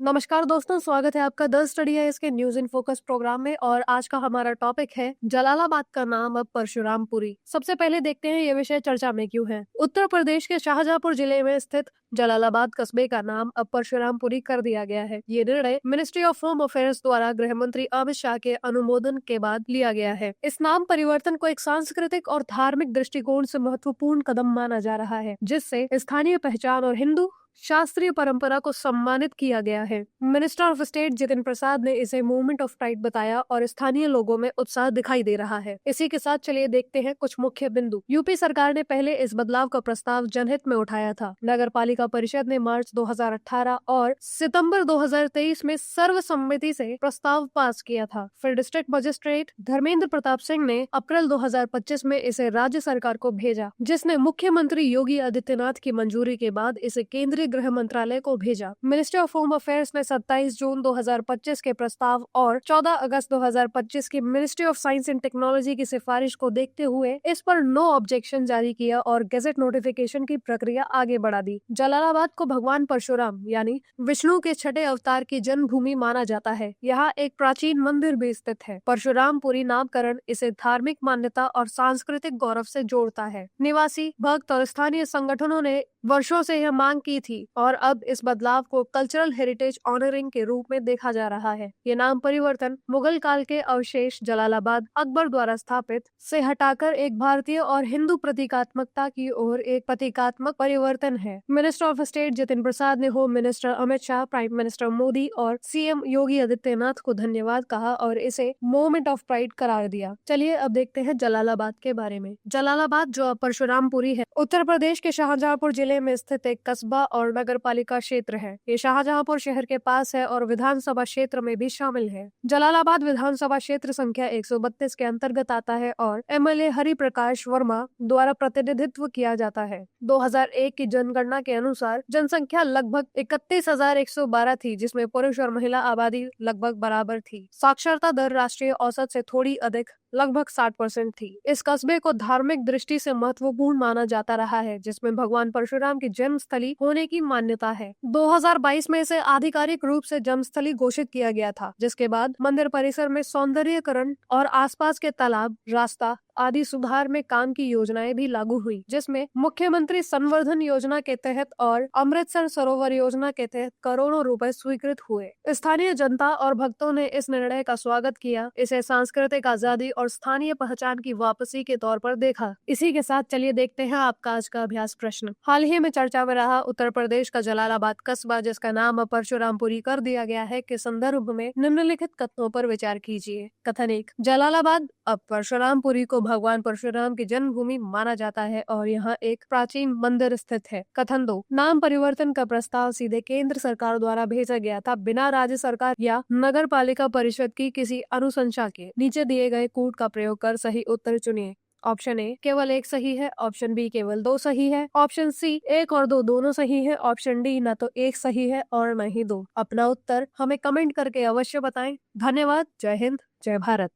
नमस्कार दोस्तों, स्वागत है आपका द स्टडी है इसके न्यूज इन फोकस प्रोग्राम में। और आज का हमारा टॉपिक है जलालाबाद का नाम अब परशुरामपुरी। सबसे पहले देखते हैं ये विषय चर्चा में क्यों है। उत्तर प्रदेश के शाहजहांपुर जिले में स्थित जलालाबाद कस्बे का नाम अब परशुरामपुरी कर दिया गया है। ये निर्णय मिनिस्ट्री ऑफ होम अफेयर्स द्वारा गृह मंत्री अमित शाह के अनुमोदन के बाद लिया गया है। इस नाम परिवर्तन को एक सांस्कृतिक और धार्मिक दृष्टिकोण से महत्वपूर्ण कदम माना जा रहा है, जिससे स्थानीय पहचान और हिंदू शास्त्रीय परंपरा को सम्मानित किया गया है। Minister of state Jitin Prasad ने इसे मूवमेंट ऑफ प्राइड बताया और स्थानीय लोगों में उत्साह दिखाई दे रहा है। इसी के साथ चलिए देखते हैं कुछ मुख्य बिंदु। यूपी सरकार ने पहले इस बदलाव का प्रस्ताव जनहित में उठाया था। नगर पालिका परिषद ने मार्च 2018 और सितंबर 2023 में सर्वसम्मति से प्रस्ताव पास किया था। फिर डिस्ट्रिक्ट मजिस्ट्रेट धर्मेंद्र प्रताप सिंह ने अप्रैल 2025 में इसे राज्य सरकार को भेजा, जिसने मुख्यमंत्री योगी आदित्यनाथ की मंजूरी के बाद इसे केंद्रीय गृह मंत्रालय को भेजा। मिनिस्ट्री ऑफ होम अफेयर्स ने 27 जून 2025 के प्रस्ताव और 14 अगस्त 2025 की ministry of science and technology की सिफारिश को देखते हुए इस पर नो ऑब्जेक्शन जारी किया और गैजेट नोटिफिकेशन की प्रक्रिया आगे बढ़ा दी। जलालाबाद को भगवान परशुराम यानी विष्णु के छठे अवतार की जन्मभूमि माना जाता है। यहाँ एक प्राचीन मंदिर भी स्थित है। परशुरामपुरी नामकरण इसे धार्मिक मान्यता और सांस्कृतिक गौरव से जोड़ता है। निवासी, भक्त और स्थानीय संगठनों ने वर्षों से यह मांग की थी और अब इस बदलाव को कल्चरल हेरिटेज ऑनरिंग के रूप में देखा जा रहा है। ये नाम परिवर्तन मुगल काल के अवशेष जलालाबाद अकबर द्वारा स्थापित से हटाकर एक भारतीय और हिंदू प्रतीकात्मकता की ओर एक प्रतीकात्मक परिवर्तन है। Minister of state Jitin Prasad ने home minister Amit Shah, prime minister Modi और सीएम योगी आदित्यनाथ को धन्यवाद कहा और इसे मोमेंट ऑफ प्राइड करार दिया। चलिए अब देखते हैं जलालाबाद के बारे में। जलालाबाद जो अब परशुरामपुरी है, उत्तर प्रदेश के शाहजहांपुर जिले में स्थित एक कस्बा और नगर पालिका क्षेत्र है। ये शाहजहांपुर शहर के पास है और विधानसभा क्षेत्र में भी शामिल है। जलालाबाद विधानसभा क्षेत्र संख्या 132 के अंतर्गत आता है और एमएलए हरि प्रकाश वर्मा द्वारा प्रतिनिधित्व किया जाता है। 2001 की जनगणना के अनुसार जनसंख्या लगभग 31,112 थी, जिसमें पुरुष और महिला आबादी लगभग बराबर थी। साक्षरता दर राष्ट्रीय औसत से थोड़ी अधिक लगभग 60% थी। इस कस्बे को धार्मिक दृष्टि से महत्वपूर्ण माना जाता रहा है, जिसमें भगवान परशुराम की जन्मस्थली होने की मान्यता है। 2022 में इसे आधिकारिक रूप से जन्मस्थली घोषित किया गया था, जिसके बाद मंदिर परिसर में सौंदर्यीकरण और आसपास के तालाब, रास्ता आदि सुधार में काम की योजनाएं भी लागू हुई, जिसमें मुख्यमंत्री संवर्धन योजना के तहत और अमृतसर सरोवर योजना के तहत करोड़ों रुपए स्वीकृत हुए। स्थानीय जनता और भक्तों ने इस निर्णय का स्वागत किया। इसे सांस्कृतिक आजादी और स्थानीय पहचान की वापसी के तौर पर देखा। इसी के साथ चलिए देखते हैं आपका आज का अभ्यास प्रश्न। हाल ही में चर्चा में रहा उत्तर प्रदेश का जलालाबाद कस्बा, जिसका नाम अब परशुरामपुरी कर दिया गया है, के संदर्भ में निम्नलिखित कथनों पर विचार कीजिए। कथन 1, जलालाबाद अब परशुरामपुरी को भगवान परशुराम की जन्मभूमि माना जाता है और यहाँ एक प्राचीन मंदिर स्थित है। कथन 2, नाम परिवर्तन का प्रस्ताव सीधे केंद्र सरकार द्वारा भेजा गया था, बिना राज्य सरकार या नगर पालिका परिषद की किसी अनुशंसा के। नीचे दिए गए कूट का प्रयोग कर सही उत्तर चुनिए। ऑप्शन ए केवल 1 सही है, ऑप्शन बी केवल 2 सही है, ऑप्शन सी 1 और 2 दोनों सही है, ऑप्शन डी न तो 1 सही है और न ही 2। अपना उत्तर हमें कमेंट करके अवश्य बताएं। धन्यवाद। जय हिंद, जय भारत।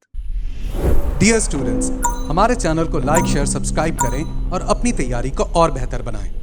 डियर स्टूडेंट्स, हमारे चैनल को लाइक, शेयर, सब्सक्राइब करें और अपनी तैयारी को और बेहतर बनाएं।